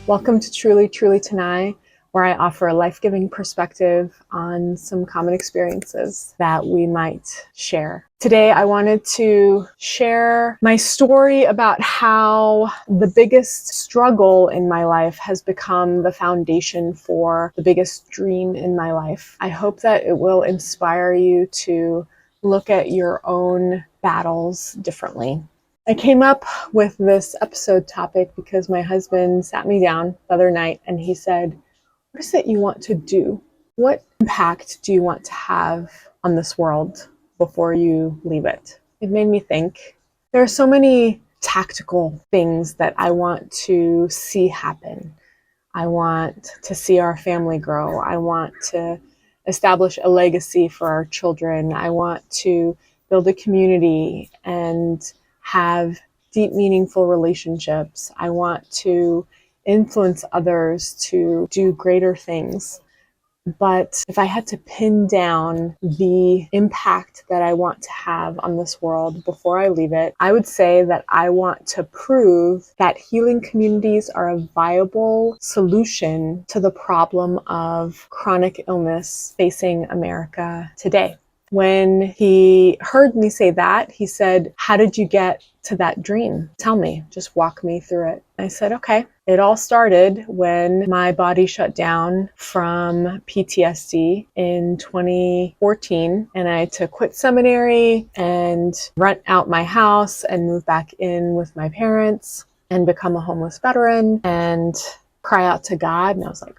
Welcome to Truly, Truly Tenay, where I offer a life-giving perspective on some common experiences that we might share. Today, I wanted to share my story about how the biggest struggle in my life has become the foundation for the biggest dream in my life. I hope that it will inspire you to look at your own battles differently. I came up with this episode topic because my husband sat me down the other night and he said, "What is it you want to do? What impact do you want to have on this world before you leave it?" It made me think. There are so many tactical things that I want to see happen. I want to see our family grow. I want to establish a legacy for our children. I want to build a community and have deep, meaningful relationships. I want to influence others to do greater things. But if I had to pin down the impact that I want to have on this world before I leave it, I would say that I want to prove that healing communities are a viable solution to the problem of chronic illness facing America today. When he heard me say that, he said, "How did you get to that dream? Tell me, just walk me through it." I said, okay. It all started when my body shut down from PTSD in 2014, and I had to quit seminary and rent out my house and move back in with my parents and become a homeless veteran and cry out to God. And I was like,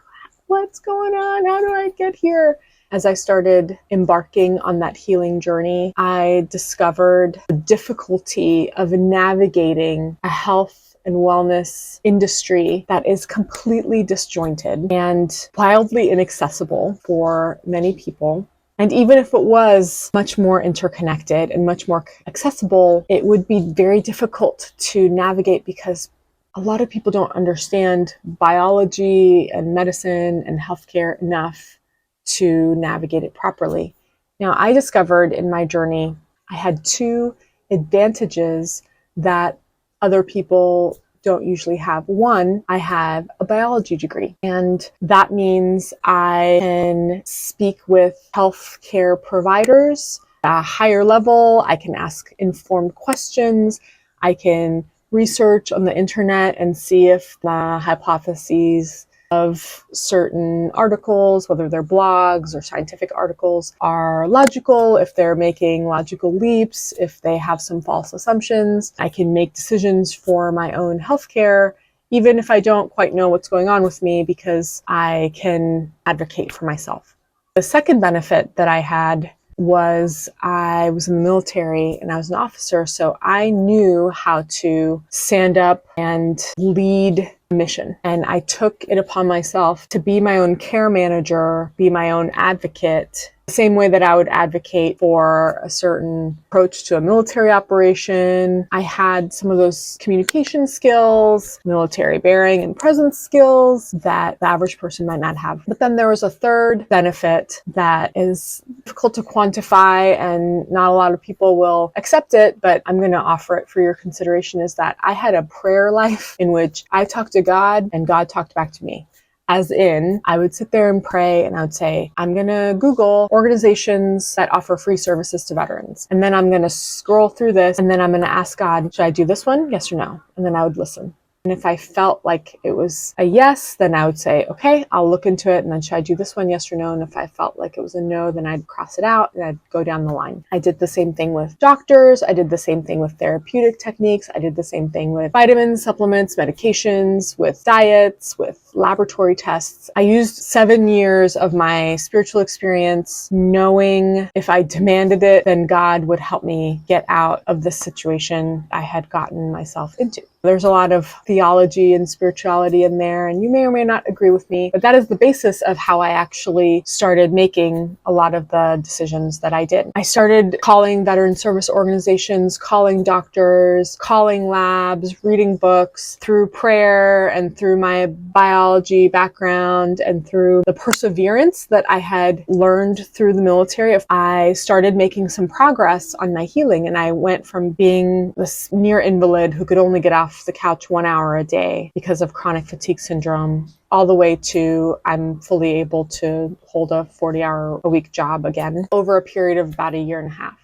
what's going on? How do I get here? As I started embarking on that healing journey, I discovered the difficulty of navigating a health and wellness industry that is completely disjointed and wildly inaccessible for many people. And even if it was much more interconnected and much more accessible, it would be very difficult to navigate because a lot of people don't understand biology and medicine and healthcare enough to navigate it properly. Now, I discovered in my journey, I had two advantages that other people don't usually have. One, I have a biology degree, and that means I can speak with healthcare providers at a higher level. I can ask informed questions. I can research on the internet and see if the hypotheses of certain articles, whether they're blogs or scientific articles, are logical, if they're making logical leaps, if they have some false assumptions. I can make decisions for my own healthcare, even if I don't quite know what's going on with me, because I can advocate for myself. The second benefit that I had was I was in the military and I was an officer, so I knew how to stand up and lead a mission. And I took it upon myself to be my own care manager, be my own advocate, the same way that I would advocate for a certain approach to a military operation. I had some of those communication skills, military bearing and presence skills that the average person might not have. But then there was a third benefit that is difficult to quantify and not a lot of people will accept it, but I'm going to offer it for your consideration, is that I had a prayer life in which I talked to God and God talked back to me. As in, I would sit there and pray and I would say, I'm going to Google organizations that offer free services to veterans. And then I'm going to scroll through this and then I'm going to ask God, should I do this one? Yes or no? And then I would listen. And if I felt like it was a yes, then I would say, okay, I'll look into it. And then should I do this one? Yes or no? And if I felt like it was a no, then I'd cross it out and I'd go down the line. I did the same thing with doctors. I did the same thing with therapeutic techniques. I did the same thing with vitamins, supplements, medications, with diets, with laboratory tests. I used 7 years of my spiritual experience knowing if I demanded it, then God would help me get out of the situation I had gotten myself into. There's a lot of theology and spirituality in there, and you may or may not agree with me, but that is the basis of how I actually started making a lot of the decisions that I did. I started calling veteran service organizations, calling doctors, calling labs, reading books, through prayer and through my biology background and through the perseverance that I had learned through the military. I started making some progress on my healing, and I went from being this near invalid who could only get off off the couch 1 hour a day because of chronic fatigue syndrome, all the way to I'm fully able to hold a 40-hour-a-week job again over a period of about a year and a half.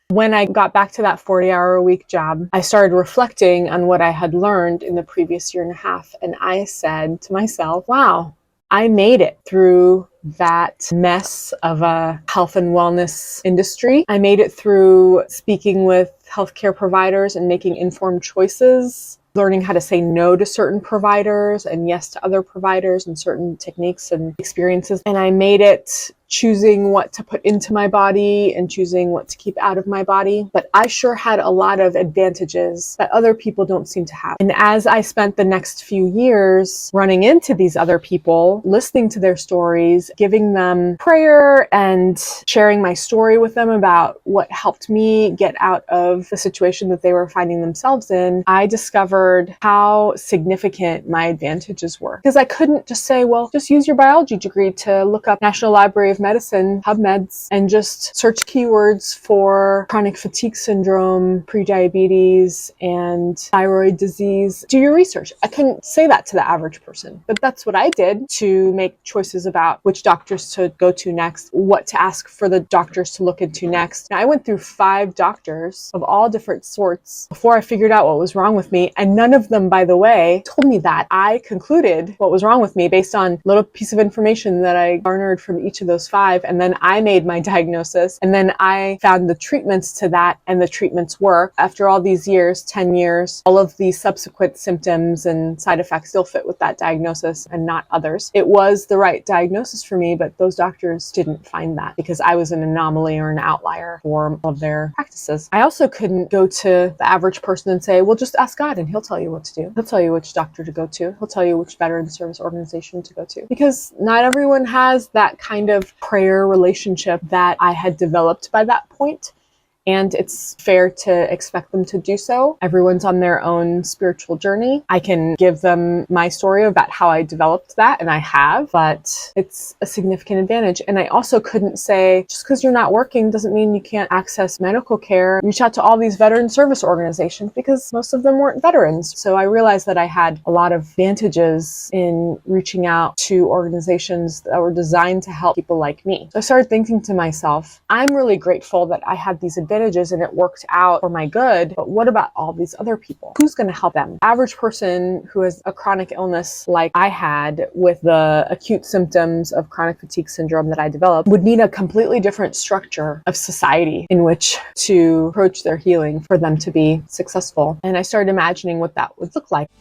When I got back to that 40-hour-a-week job, I started reflecting on what I had learned in the previous year and a half. And I said to myself, wow, I made it through that mess of a health and wellness industry. I made it through speaking with healthcare providers and making informed choices, learning how to say no to certain providers and yes to other providers and certain techniques and experiences. And I made it choosing what to put into my body and choosing what to keep out of my body. But I sure had a lot of advantages that other people don't seem to have. And as I spent the next few years running into these other people, listening to their stories, giving them prayer and sharing my story with them about what helped me get out of the situation that they were finding themselves in, I discovered how significant my advantages were. Because I couldn't just say, well, just use your biology degree to look up National Library of Medicine, PubMeds, and just search keywords for chronic fatigue syndrome, prediabetes, and thyroid disease. Do your research. I couldn't say that to the average person, but that's what I did to make choices about which doctors to go to next, what to ask for the doctors to look into next. Now, I went through 5 doctors of all different sorts before I figured out what was wrong with me, and none of them, by the way, told me that. I concluded what was wrong with me based on a little piece of information that I garnered from each of those 5, and then I made my diagnosis, and then I found the treatments to that, and the treatments work. After all these years, 10 years, all of the subsequent symptoms and side effects still fit with that diagnosis and not others. It was the right diagnosis for me, but those doctors didn't find that because I was an anomaly or an outlier for all of their practices. I also couldn't go to the average person and say, well, just ask God and he'll tell you what to do. He'll tell you which doctor to go to. He'll tell you which veteran service organization to go to, because not everyone has that kind of prayer relationship that I had developed by that point. And it's fair to expect them to do so. Everyone's on their own spiritual journey. I can give them my story about how I developed that, and I have, but it's a significant advantage. And I also couldn't say, just because you're not working doesn't mean you can't access medical care. Reach out to all these veteran service organizations, because most of them weren't veterans. So I realized that I had a lot of advantages in reaching out to organizations that were designed to help people like me. So I started thinking to myself, I'm really grateful that I had these advantages and it worked out for my good, but what about all these other people? Who's going to help them? Average person who has a chronic illness like I had with the acute symptoms of chronic fatigue syndrome that I developed would need a completely different structure of society in which to approach their healing for them to be successful. And I started imagining what that would look like.